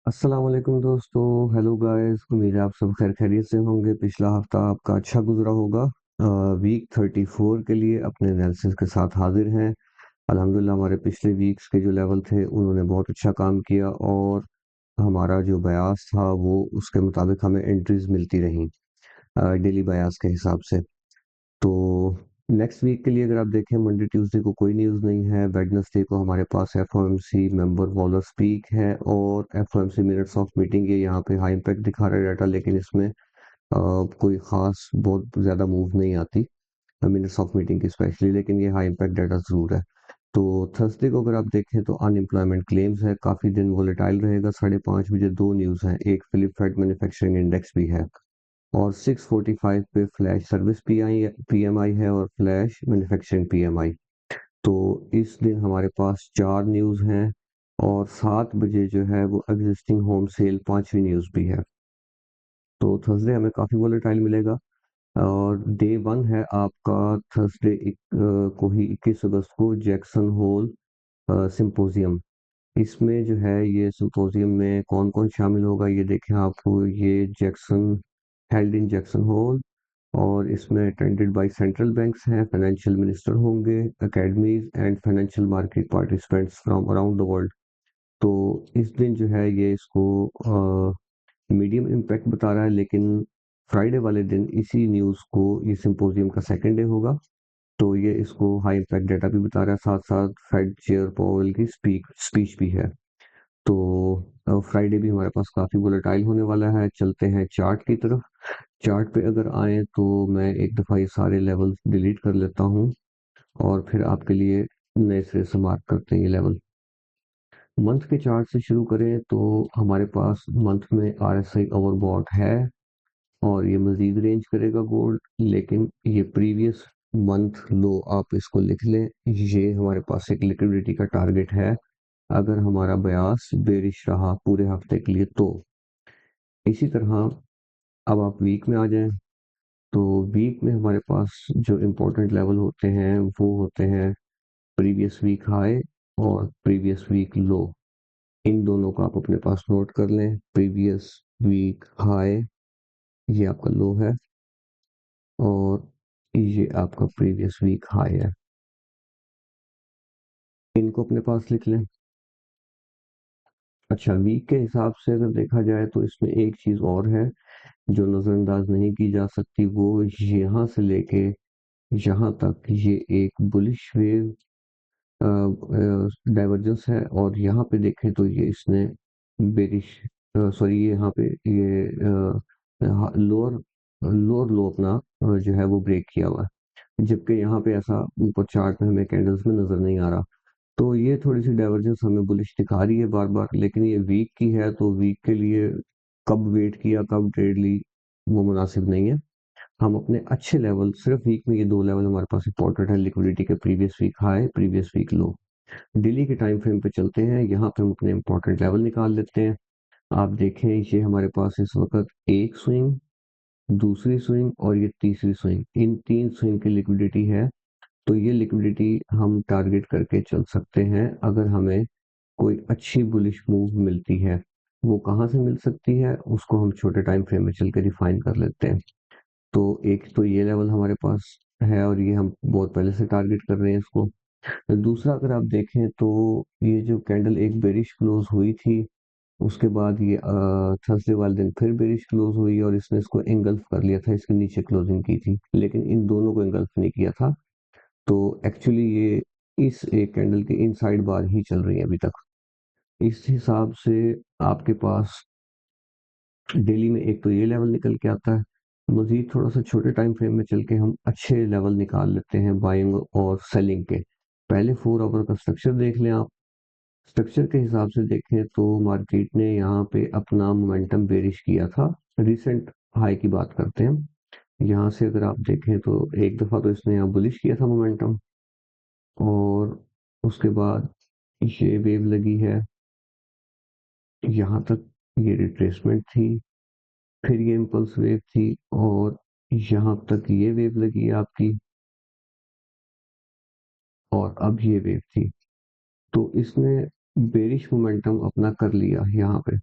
अस्सलाम वालेकुम दोस्तों। हेलो गाइस, उम्मीद है आप सब खैर खैरियत से होंगे। पिछला हफ्ता आपका अच्छा गुजरा होगा। वीक 34 के लिए अपने एनालिसिस के साथ हाजिर हैं। अल्हम्दुलिल्लाह हमारे पिछले वीक्स के जो लेवल थे उन्होंने बहुत अच्छा काम किया और हमारा जो बयास था वो उसके मुताबिक हमें एंट्रीज मिलती रहीं डेली बयास के हिसाब से। तो नेक्स्ट वीक के लिए अगर आप देखें, मंडे ट्यूसडे को कोई न्यूज़ नहीं है। वेडनेसडे को हमारे पास एफओएमसी मेंबर वॉलर स्पीक है और एफओएमसी मिनट्स ऑफ मीटिंग है। यहाँ पे हाई इम्पैक्ट दिखा रहा है डाटा, लेकिन इसमें कोई खास बहुत ज़्यादा मूव नहीं आती मिनट्स ऑफ मीटिंग की स्पेशली, लेकिन ये हाई इम्पैक्ट डाटा ज़रूर है। तो थर्सडे को अगर आप देखें तो अनएम्प्लॉयमेंट क्लेम्स है, काफ़ी दिन वोलेटाइल रहेगा। 5:30 बजे दो न्यूज़ हैं, एक फिलिप फेड मैन्युफैक्चरिंग इंडेक्स भी है और 6:45 पे फ्लैश सर्विस पीएमआई है और फ्लैश मैन्युफैक्चरिंग पीएमआई। तो इस दिन हमारे पास चार न्यूज़ हैं और 7 बजे जो है वो एग्जिस्टिंग होम सेल पांचवी न्यूज़ भी है। तो थर्सडे हमें काफ़ी वोलेटाइल मिलेगा और डे वन है आपका थर्सडे को ही 21 अगस्त को जैक्सन होल सिंपोजियम। इसमें जो है ये सिंपोजियम में कौन कौन शामिल होगा ये देखें आप। ये Jackson held in Jackson Hole और इसमें अटेंडेड बाय सेंट्रल बैंक्स हैं, फाइनेंशियल मिनिस्टर होंगे, academies and financial market participants from around the world. तो इस दिन जो है ये इसको मीडियम इम्पैक्ट बता रहा है, लेकिन फ्राइडे वाले दिन इसी न्यूज़ को ये सिंपोजियम का सेकंड डे होगा, तो ये इसको हाई इम्पैक्ट डाटा भी बता रहा है। साथ साथ फेड चेयर पावेल की स्पीच भी है। तो फ्राइडे भी हमारे पास काफ़ी वोलेटाइल होने वाला है। चलते हैं चार्ट की तरफ। चार्ट पे अगर आए तो मैं एक दफ़ा ये सारे लेवल्स डिलीट कर लेता हूँ और फिर आपके लिए नए सिरे से मार्क करते हैं ये लेवल। मंथ के चार्ट से शुरू करें तो हमारे पास मंथ में आरएसआई ओवरबॉट है और ये मजीद रेंज करेगा गोल्ड, लेकिन ये प्रीवियस मंथ लो आप इसको लिख लें। ये हमारे पास एक लिक्विडिटी का टारगेट है अगर हमारा बयास बेरिश रहा पूरे हफ्ते के लिए। तो इसी तरह अब आप वीक में आ जाएं तो वीक में हमारे पास जो इम्पोर्टेंट लेवल होते हैं वो होते हैं प्रीवियस वीक हाई और प्रीवियस वीक लो। इन दोनों को आप अपने पास नोट कर लें। प्रीवियस वीक हाई ये आपका लो है और ये आपका प्रीवियस वीक हाई है। इनको अपने पास लिख लें। अच्छा, वीक के हिसाब से अगर देखा जाए तो इसमें एक चीज और है जो नजरअंदाज नहीं की जा सकती। वो यहाँ से लेके यहाँ तक ये एक बुलिश वेव डाइवर्जेंस है और यहाँ पे देखें तो ये इसने बेरिश सॉरी ये यहाँ पे ये लोअर लोअर लो अपना जो है वो ब्रेक किया हुआ है, जबकि यहाँ पे ऐसा ऊपर चार्ट में हमें कैंडल्स में नजर नहीं आ रहा। तो ये थोड़ी सी डाइवर्जेंस हमें बुलिश दिखा रही है बार बार, लेकिन ये वीक की है तो वीक के लिए कब वेट किया कब ट्रेड ली वो मुनासिब नहीं है। हम अपने अच्छे लेवल सिर्फ वीक में ये दो लेवल हमारे पास इंपॉर्टेंट है लिक्विडिटी के, previous week high previous week low. Daily के टाइम फ्रेम पे चलते हैं, यहाँ पे हम अपने इंपॉर्टेंट लेवल निकाल लेते हैं। आप देखें ये हमारे पास इस वक्त एक स्विंग, दूसरी स्विंग और ये तीसरी स्विंग, इन तीन स्विंग की लिक्विडिटी है। तो ये लिक्विडिटी हम टारगेट करके चल सकते हैं अगर हमें कोई अच्छी बुलिश मूव मिलती है। वो कहाँ से मिल सकती है उसको हम छोटे टाइम फ्रेम में चल के रिफाइन कर लेते हैं। तो एक तो ये लेवल हमारे पास है और ये हम बहुत पहले से टारगेट कर रहे हैं इसको। दूसरा अगर आप देखें तो ये जो कैंडल एक बेरिश क्लोज हुई थी, उसके बाद ये थर्सडे वाले दिन फिर बेरिश क्लोज हुई और इसने इसको एंगल्फ कर लिया था, इसके नीचे क्लोजिंग की थी, लेकिन इन दोनों को एंगल्फ नहीं किया था। तो एक्चुअली ये इस एक कैंडल के इनसाइड बार ही चल रही है अभी तक। इस हिसाब से आपके पास डेली में एक तो ये लेवल निकल के आता है। मजीद थोड़ा सा छोटे टाइम फ्रेम में चल के हम अच्छे लेवल निकाल लेते हैं बाइंग और सेलिंग के। पहले 4 आवर का स्ट्रक्चर देख लें आप। स्ट्रक्चर के हिसाब से देखें तो मार्केट ने यहाँ पे अपना मोमेंटम बेरिश किया था। रिसेंट हाई की बात करते हैं हम। यहाँ से अगर आप देखें तो एक दफा तो इसने यहाँ बुलिश किया था मोमेंटम और उसके बाद ये वेव लगी है यहाँ तक, ये रिट्रेसमेंट थी, फिर ये इम्पल्स वेव थी और यहाँ तक ये वेव लगी है आपकी और अब ये वेव थी। तो इसने बेरिश मोमेंटम अपना कर लिया यहाँ पे।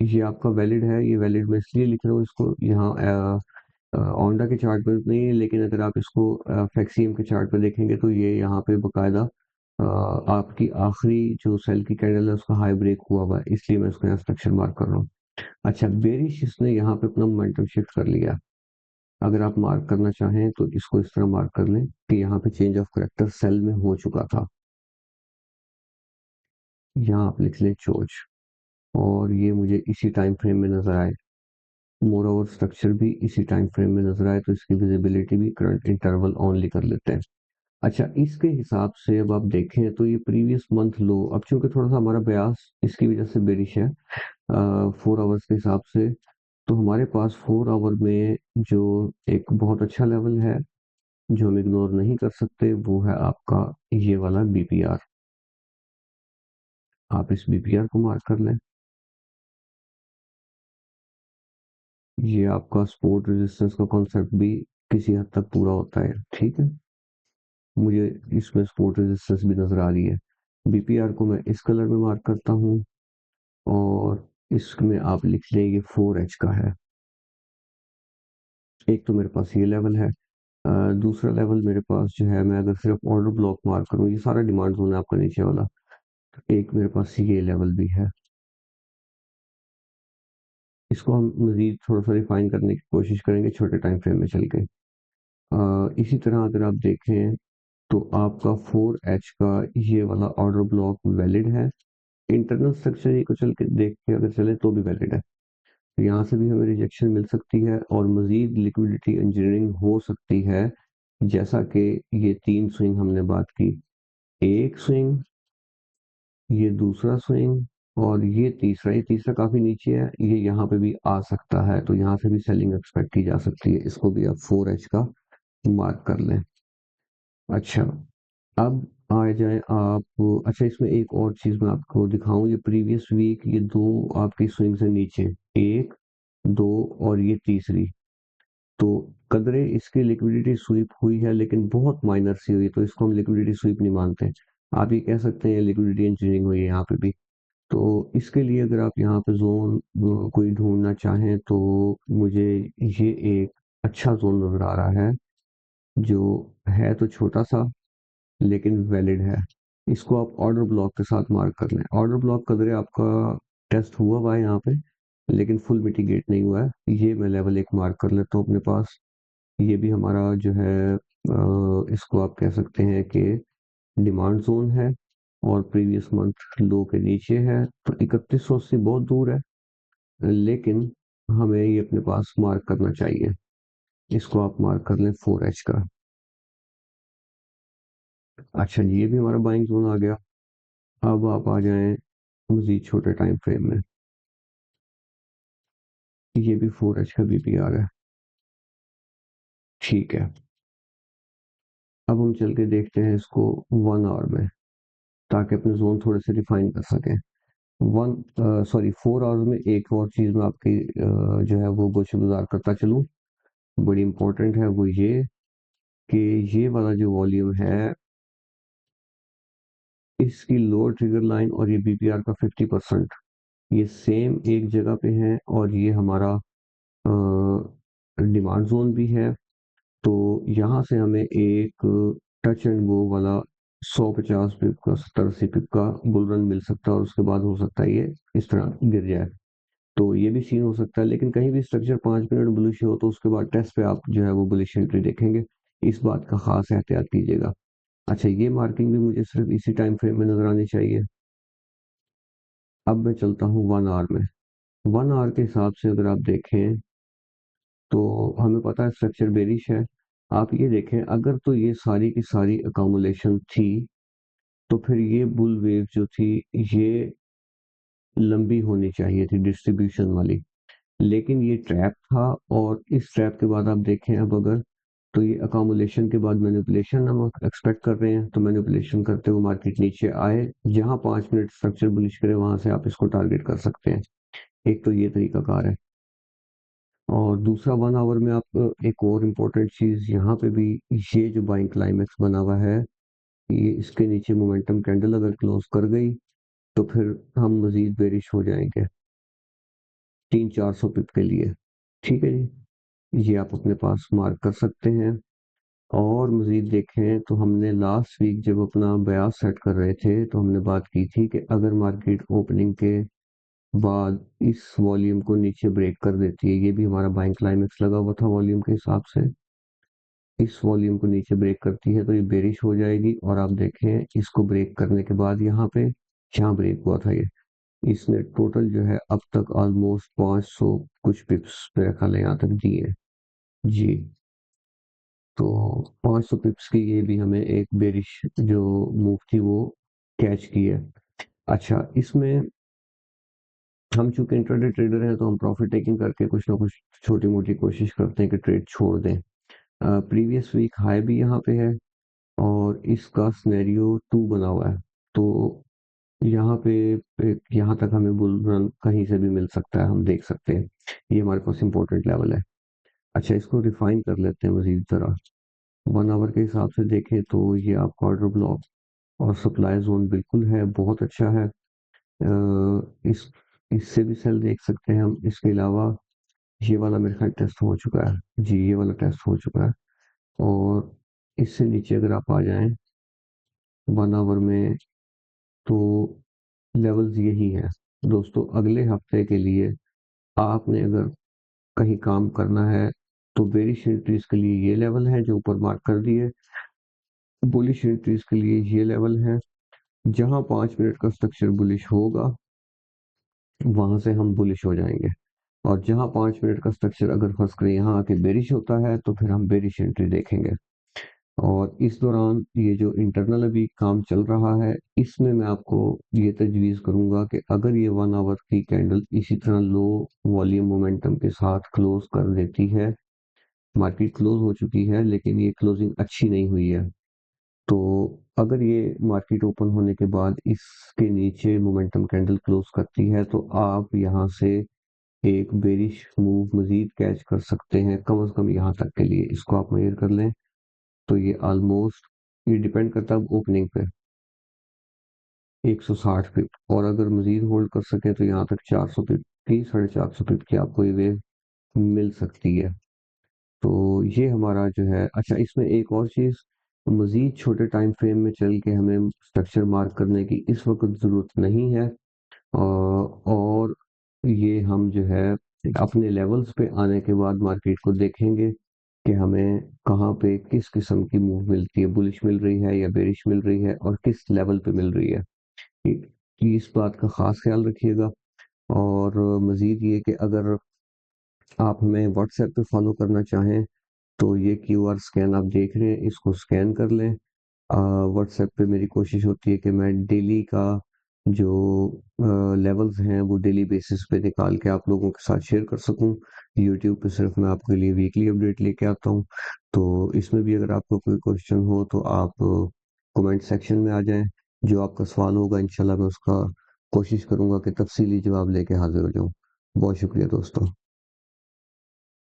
ये आपका वैलिड है, ये वैलिड मैं इसलिए लिख रहा हूँ इसको यहाँ ओंडा के चार्ट पर नहीं है, लेकिन अगर आप इसको फैक्सीम के चार्ट पर देखेंगे तो ये यहाँ पे बकायदा आपकी आखिरी जो सेल की कैंडल है उसका हाई ब्रेक हुआ हुआ है, इसलिए मैं उसको यहाँ स्ट्रक्चर मार्क कर रहा हूँ। अच्छा, बेरिश इसने यहाँ पे अपना मोमेंटम शिफ्ट कर लिया। अगर आप मार्क करना चाहें तो इसको इस तरह मार्क कर लें कि यहाँ पे चेंज ऑफ करेक्टर सेल में हो चुका था। यहाँ आप लिख लें चोच, और ये मुझे इसी टाइम फ्रेम में नजर आए। मोर ओवर स्ट्रक्चर भी इसी टाइम फ्रेम में नजर आए, तो इसकी विजिबिलिटी भी करंट इंटरवल ऑनली कर लेते हैं। अच्छा, इसके हिसाब से अब आप देखें तो ये प्रीवियस मंथ लो, अब चूंकि थोड़ा सा हमारा ब्यास इसकी वजह से बेरिश है 4 आवर्स के हिसाब से, तो हमारे पास 4 आवर में जो एक बहुत अच्छा लेवल है जो हम इग्नोर नहीं कर सकते, वो है आपका ये वाला बीपीआर। आप इस बीपीआर को मार्क कर लें। ये आपका सपोर्ट रेजिस्टेंस का कॉन्सेप्ट भी किसी हद तक पूरा होता है, ठीक है। मुझे इसमें सपोर्ट रेजिस्टेंस भी नजर आ रही है। बीपीआर को मैं इस कलर में मार्क करता हूँ, और इसमें आप लिख लें ये 4H का है। एक तो मेरे पास ये लेवल है, दूसरा लेवल मेरे पास जो है, मैं अगर सिर्फ ऑर्डर ब्लॉक मार्क करूँ, ये सारा डिमांड जोन है आपका नीचे वाला, एक मेरे पास ये लेवल भी है। इसको हम मजीद थोड़ा सा रिफाइन करने की कोशिश करेंगे छोटे टाइम फ्रेम में चल के। इसी तरह अगर आप देखें तो आपका 4H का ये वाला ऑर्डर ब्लॉक वैलिड है। इंटरनल स्ट्रक्चर ये को चल के देख के अगर चले तो भी वैलिड है। तो यहाँ से भी हमें रिजेक्शन मिल सकती है और मजीद लिक्विडिटी इंजीनियरिंग हो सकती है, जैसा कि ये 3 स्विंग हमने बात की। एक स्विंग, ये दूसरा स्विंग, और ये तीसरा काफी नीचे है, ये यहाँ पे भी आ सकता है, तो यहाँ से भी सेलिंग एक्सपेक्ट की जा सकती है। इसको भी आप 4H का मार्क कर लें। अच्छा, अब आ जाए आप, अच्छा इसमें एक और चीज मैं आपको दिखाऊं, ये प्रीवियस वीक ये दो आपकी स्विंग से नीचे, एक, दो, और ये तीसरी, तो कदरे इसकी लिक्विडिटी स्वीप हुई है, लेकिन बहुत माइनर सी हुई, तो इसको हम लिक्विडिटी स्वीप नहीं मानते। आप ये कह सकते हैं लिक्विडिटी इंजीनियरिंग हुई है यहाँ पे भी। तो इसके लिए अगर आप यहाँ पे जोन कोई ढूंढना चाहें तो मुझे ये एक अच्छा जोन नजर आ रहा है, जो है तो छोटा सा लेकिन वैलिड है। इसको आप ऑर्डर ब्लॉक के साथ मार्क कर लें। ऑर्डर ब्लॉक कदरे आपका टेस्ट हुआ हुआ है यहाँ पे, लेकिन फुल मिटिगेट नहीं हुआ है। ये मैं लेवल 1 मार्क कर लेता हूँ अपने पास। ये भी हमारा जो है इसको आप कह सकते हैं कि डिमांड जोन है, और प्रीवियस मंथ लो के नीचे है, तो 3180 बहुत दूर है, लेकिन हमें ये अपने पास मार्क करना चाहिए। इसको आप मार्क कर लें 4H का। अच्छा जी, ये भी हमारा बाइंग जोन आ गया। अब आप आ जाएं मजीद छोटे टाइम फ्रेम में। ये भी 4H का बीपीआर है, ठीक है। अब हम चल के देखते हैं इसको 1 आवर में, ताकि अपने जोन थोड़े से डिफाइन कर सकें। 4 आवर्स में एक और चीज मैं आपकी जो है वो गोशेगुजार करता चलूं, बड़ी इंपॉर्टेंट है, वो ये कि ये वाला जो वॉल्यूम है, इसकी लोअर ट्रिगर लाइन और ये बीपीआर का 50% ये सेम एक जगह पे है, और ये हमारा डिमांड जोन भी है। तो यहाँ से हमें एक टच एंड गो वाला 150 पिप का, 70 80 पिप का बुल रन मिल सकता है, और उसके बाद हो सकता है ये इस तरह गिर जाए। तो ये भी सीन हो सकता है, लेकिन कहीं भी स्ट्रक्चर 5 मिनट बुलिश हो तो उसके बाद टेस्ट पे आप जो है वो बुलिश एंट्री देखेंगे। इस बात का खास एहतियात कीजिएगा। अच्छा, ये मार्किंग भी मुझे सिर्फ इसी टाइम फ्रेम में नजर आनी चाहिए। अब मैं चलता हूँ 1 आवर में। 1 आवर के हिसाब से अगर आप देखें तो हमें पता है स्ट्रक्चर बेरिश है। आप ये देखें, अगर तो ये सारी की सारी अकोमोलेशन थी, तो फिर ये बुल वेव जो थी ये लंबी होनी चाहिए थी, डिस्ट्रीब्यूशन वाली, लेकिन ये ट्रैप था। और इस ट्रैप के बाद आप देखें, अब अगर तो ये अकोमोलेशन के बाद मैनिपुलेशन हम एक्सपेक्ट कर रहे हैं, तो मैनिपुलेशन करते हुए मार्केट नीचे आए, जहां 5 मिनट स्ट्रक्चर बुलिश करे वहां से आप इसको टारगेट कर सकते हैं। एक तो ये तरीका कार है। और दूसरा 1 आवर में आप एक और इम्पोर्टेंट चीज यहाँ पे भी, ये जो बाइंग क्लाइमेक्स बना हुआ है, ये इसके नीचे मोमेंटम कैंडल अगर क्लोज कर गई तो फिर हम मजीद बेरिश हो जाएंगे। 300-400 पिप के लिए। ठीक है जी, ये आप अपने पास मार्क कर सकते हैं। और मज़ीद देखें तो हमने लास्ट वीक जब अपना बयास सेट कर रहे थे तो हमने बात की थी कि अगर मार्केट ओपनिंग के बाद इस वॉल्यूम को नीचे ब्रेक कर देती है, ये भी हमारा बाइंग क्लाइमेक्स लगा हुआ था वॉल्यूम के हिसाब से, इस वॉल्यूम को नीचे ब्रेक करती है तो ये बेरिश हो जाएगी। और आप देखें इसको ब्रेक करने के बाद यहाँ ब्रेक हुआ था ये, इसने टोटल जो है अब तक ऑलमोस्ट 500 कुछ पिप्स मेरा ख्याल है यहाँ तक दिए। जी, तो 500 पिप्स की ये भी हमें एक बेरिश जो मूव थी वो कैच की है। अच्छा, इसमें हम चूंकि इंट्राडे ट्रेडर हैं तो हम प्रॉफिट टेकिंग करके कुछ ना कुछ छोटी मोटी कोशिश करते हैं कि ट्रेड छोड़ दें। प्रीवियस वीक हाई भी यहाँ पे है और इसका सिनेरियो 2 बना हुआ है, तो यहाँ पे यहाँ तक हमें बुल रन कहीं से भी मिल सकता है, हम देख सकते हैं। ये हमारे पास इंपॉर्टेंट लेवल है। अच्छा, इसको रिफाइन कर लेते हैं मजीद जरा। 1 आवर के हिसाब से देखें तो ये आपका ऑर्डर ब्लॉक और सप्लाई जोन बिल्कुल है, बहुत अच्छा है। इस इससे भी सेल देख सकते हैं हम। इसके अलावा ये वाला मेरे ख्याल टेस्ट हो चुका है जी, ये वाला टेस्ट हो चुका है। और इससे नीचे अगर आप आ जाएं 1 आवर में तो लेवल्स यही है दोस्तों। अगले हफ्ते के लिए आपने अगर कहीं काम करना है तो बेरिश एंट्रीज के लिए ये लेवल है जो ऊपर मार्क कर दिए, बुलिश एंट्रीज के लिए ये लेवल है। जहां 5 मिनट का स्ट्रक्चर बुलिश होगा वहां से हम बुलिश हो जाएंगे, और जहां 5 मिनट का स्ट्रक्चर अगर फर्स्ट करें यहाँ आके बेरिश होता है तो फिर हम बेरिश एंट्री देखेंगे। और इस दौरान ये जो इंटरनल अभी काम चल रहा है इसमें मैं आपको ये तजवीज़ करूंगा कि अगर ये 1 आवर की कैंडल इसी तरह लो वॉल्यूम मोमेंटम के साथ क्लोज कर देती है, मार्केट क्लोज हो चुकी है लेकिन ये क्लोजिंग अच्छी नहीं हुई है, तो अगर ये मार्केट ओपन होने के बाद इसके नीचे मोमेंटम कैंडल क्लोज करती है तो आप यहाँ से एक बेरिश मूव मजीद कैच कर सकते हैं, कम से कम यहाँ तक के लिए इसको आप मेजर कर लें। तो ये ऑलमोस्ट, ये डिपेंड करता है ओपनिंग पे, 160 पिप, और अगर मजीद होल्ड कर सके तो यहाँ तक 400 पिप की, 450 पिप की आपको ये वेव मिल सकती है। तो ये हमारा जो है। अच्छा, इसमें एक और चीज़, मजीद छोटे टाइम फ्रेम में चल के हमें स्ट्रक्चर मार्क करने की इस वक्त ज़रूरत नहीं है। और ये हम जो है अपने लेवल्स पे आने के बाद मार्केट को देखेंगे कि हमें कहाँ पे किस किस्म की मूव मिलती है, बुलिश मिल रही है या बेरिश मिल रही है और किस लेवल पे मिल रही है। इस बात का खास ख्याल रखिएगा। और मजीद ये कि अगर आप हमें व्हाट्सएप पे फॉलो करना चाहें तो ये क्यूआर स्कैन आप देख रहे हैं, इसको स्कैन कर लें। व्हाट्सएप पे मेरी कोशिश होती है कि मैं डेली का जो लेवल्स हैं वो डेली बेसिस पे निकाल के आप लोगों के साथ शेयर कर सकूं। यूट्यूब पे सिर्फ मैं आपके लिए वीकली अपडेट लेके आता हूं। तो इसमें भी अगर आपको कोई क्वेश्चन हो तो आप कमेंट सेक्शन में आ जाएं। जो आपका सवाल होगा इंशाल्लाह मैं उसका कोशिश करूंगा कि तफसीली जवाब लेके हाजिर हो जाऊं। बहुत शुक्रिया दोस्तों।